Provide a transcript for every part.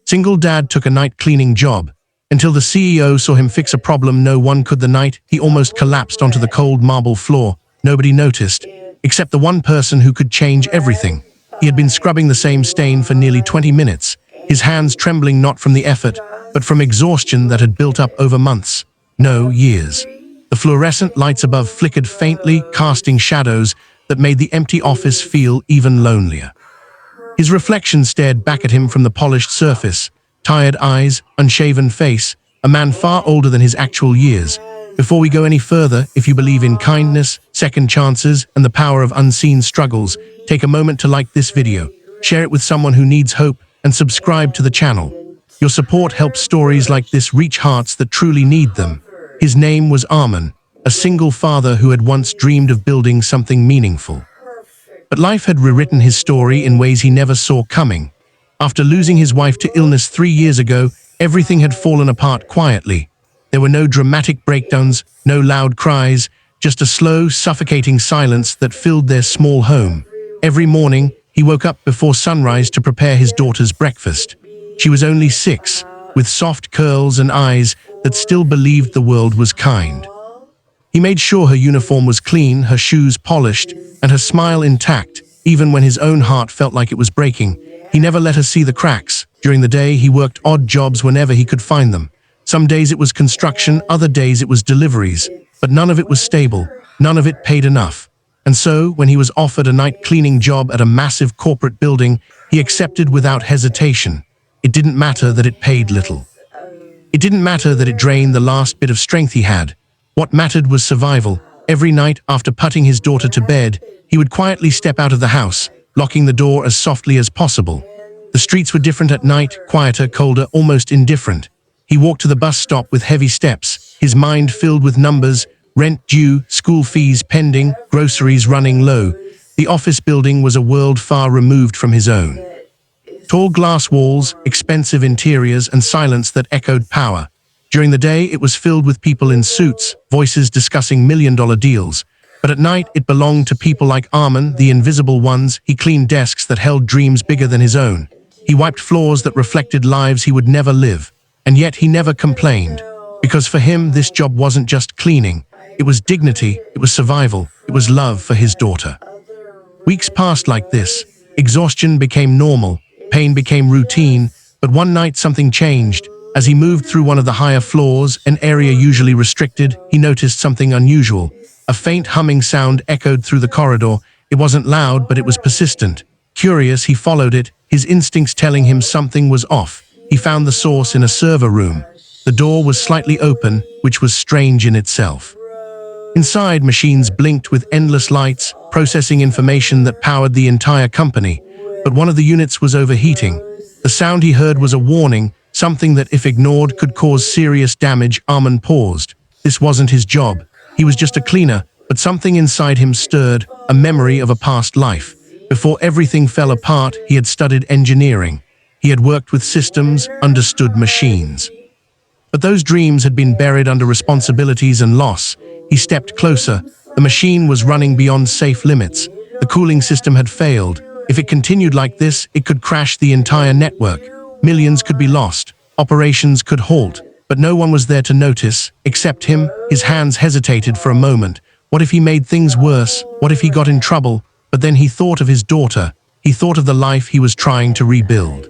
Single dad took a night cleaning job. Until the CEO saw him fix a problem no one could. The night he almost collapsed onto the cold marble floor. Nobody noticed, except the one person who could change everything. He had been scrubbing the same stain for nearly 20 minutes, his hands trembling not from the effort, but from exhaustion that had built up over months, no, years. The fluorescent lights above flickered faintly, casting shadows that made the empty office feel even lonelier. His reflection stared back at him from the polished surface, tired eyes, unshaven face, a man far older than his actual years. Before we go any further, if you believe in kindness, second chances, and the power of unseen struggles, take a moment to like this video, share it with someone who needs hope, and subscribe to the channel. Your support helps stories like this reach hearts that truly need them. His name was Arman, a single father who had once dreamed of building something meaningful. But life had rewritten his story in ways he never saw coming. After losing his wife to illness 3 years ago, everything had fallen apart quietly. There were no dramatic breakdowns, no loud cries, just a slow, suffocating silence that filled their small home. Every morning, he woke up before sunrise to prepare his daughter's breakfast. She was only 6, with soft curls and eyes that still believed the world was kind. He made sure her uniform was clean, her shoes polished, and her smile intact, even when his own heart felt like it was breaking. He never let her see the cracks. During the day, he worked odd jobs whenever he could find them. Some days it was construction, other days it was deliveries, but none of it was stable, none of it paid enough. And so, when he was offered a night cleaning job at a massive corporate building, he accepted without hesitation. It didn't matter that it paid little. It didn't matter that it drained the last bit of strength he had. What mattered was survival. Every night, after putting his daughter to bed, he would quietly step out of the house, locking the door as softly as possible. The streets were different at night, quieter, colder, almost indifferent. He walked to the bus stop with heavy steps, his mind filled with numbers, rent due, school fees pending, groceries running low. The office building was a world far removed from his own. Tall glass walls, expensive interiors, and silence that echoed power. During the day, it was filled with people in suits, voices discussing million-dollar deals. But at night, it belonged to people like Arman, the invisible ones. He cleaned desks that held dreams bigger than his own. He wiped floors that reflected lives he would never live. And yet he never complained. Because for him, this job wasn't just cleaning. It was dignity, it was survival, it was love for his daughter. Weeks passed like this. Exhaustion became normal, pain became routine, but one night something changed. As he moved through one of the higher floors, an area usually restricted, he noticed something unusual. A faint humming sound echoed through the corridor. It wasn't loud, but it was persistent. Curious, he followed it, his instincts telling him something was off. He found the source in a server room. The door was slightly open, which was strange in itself. Inside, machines blinked with endless lights, processing information that powered the entire company. But one of the units was overheating. The sound he heard was a warning, something that, if ignored, could cause serious damage. Arman paused. This wasn't his job. He was just a cleaner, but something inside him stirred, a memory of a past life. Before everything fell apart, he had studied engineering. He had worked with systems, understood machines. But those dreams had been buried under responsibilities and loss. He stepped closer. The machine was running beyond safe limits. The cooling system had failed. If it continued like this, it could crash the entire network. Millions could be lost. Operations could halt. But no one was there to notice, except him. His hands hesitated for a moment. What if he made things worse? What if he got in trouble? But then he thought of his daughter. He thought of the life he was trying to rebuild.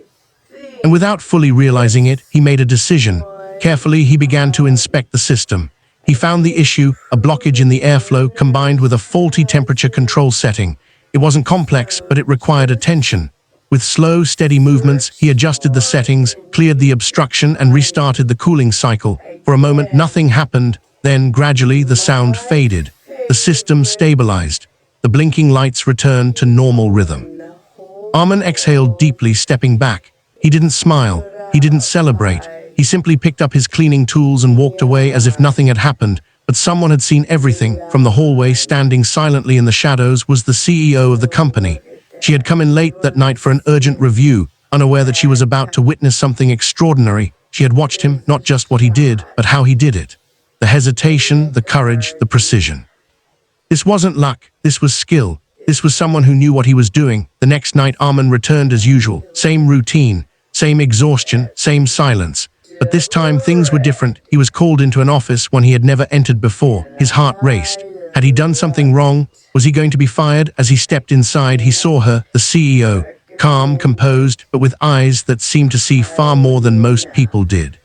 And without fully realizing it, he made a decision. Carefully, he began to inspect the system. He found the issue, a blockage in the airflow combined with a faulty temperature control setting. It wasn't complex, but it required attention. With slow, steady movements, he adjusted the settings, cleared the obstruction, and restarted the cooling cycle. For a moment, nothing happened. Then, gradually, the sound faded. The system stabilized. The blinking lights returned to normal rhythm. Arman exhaled deeply, stepping back. He didn't smile. He didn't celebrate. He simply picked up his cleaning tools and walked away as if nothing had happened. But someone had seen everything. From the hallway, standing silently in the shadows, was the CEO of the company. She had come in late that night for an urgent review, unaware that she was about to witness something extraordinary. She had watched him, not just what he did, but how he did it. The hesitation, the courage, the precision. This wasn't luck, this was skill. This was someone who knew what he was doing. The next night, Arman returned as usual. Same routine. Same exhaustion, same silence. But this time things were different. He was called into an office when he had never entered before. His heart raced. Had he done something wrong? Was he going to be fired? As he stepped inside, he saw her, the CEO, calm, composed, but with eyes that seemed to see far more than most people did.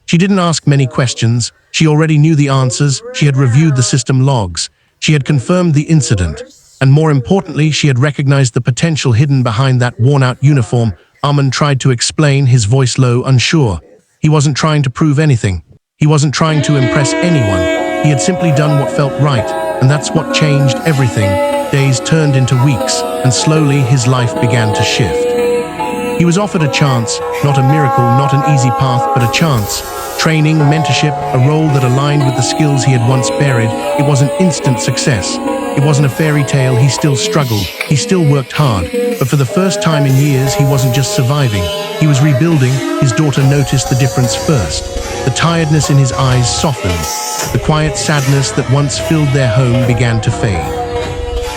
She didn't ask many questions. She already knew the answers. She had reviewed the system logs. She had confirmed the incident. And more importantly, she had recognized the potential hidden behind that worn-out uniform. Arman tried to explain, his voice low, unsure. He wasn't trying to prove anything. He wasn't trying to impress anyone. He had simply done what felt right, and that's what changed everything. Days turned into weeks, and slowly his life began to shift. He was offered a chance, not a miracle, not an easy path, but a chance. Training, mentorship, a role that aligned with the skills he had once buried. It was an instant success. It wasn't a fairy tale. He still struggled. He still worked hard. But for the first time in years, he wasn't just surviving. He was rebuilding. His daughter noticed the difference first. The tiredness in his eyes softened. The quiet sadness that once filled their home began to fade.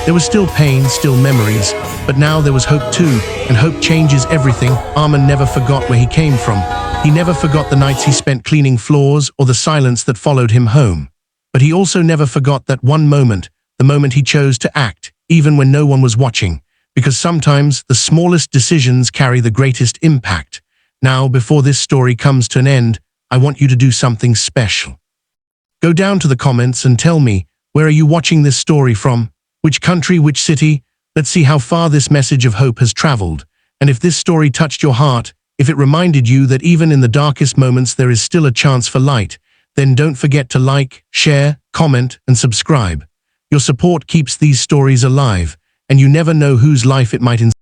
There was still pain, still memories, but now there was hope too, and hope changes everything. Arman never forgot where he came from. He never forgot the nights he spent cleaning floors or the silence that followed him home. But he also never forgot that one moment, the moment he chose to act, even when no one was watching, because sometimes the smallest decisions carry the greatest impact. Now, before this story comes to an end, I want you to do something special. Go down to the comments and tell me, where are you watching this story from? Which country, which city? Let's see how far this message of hope has traveled. And if this story touched your heart, if it reminded you that even in the darkest moments there is still a chance for light, then don't forget to like, share, comment, and subscribe. Your support keeps these stories alive, and you never know whose life it might inspire.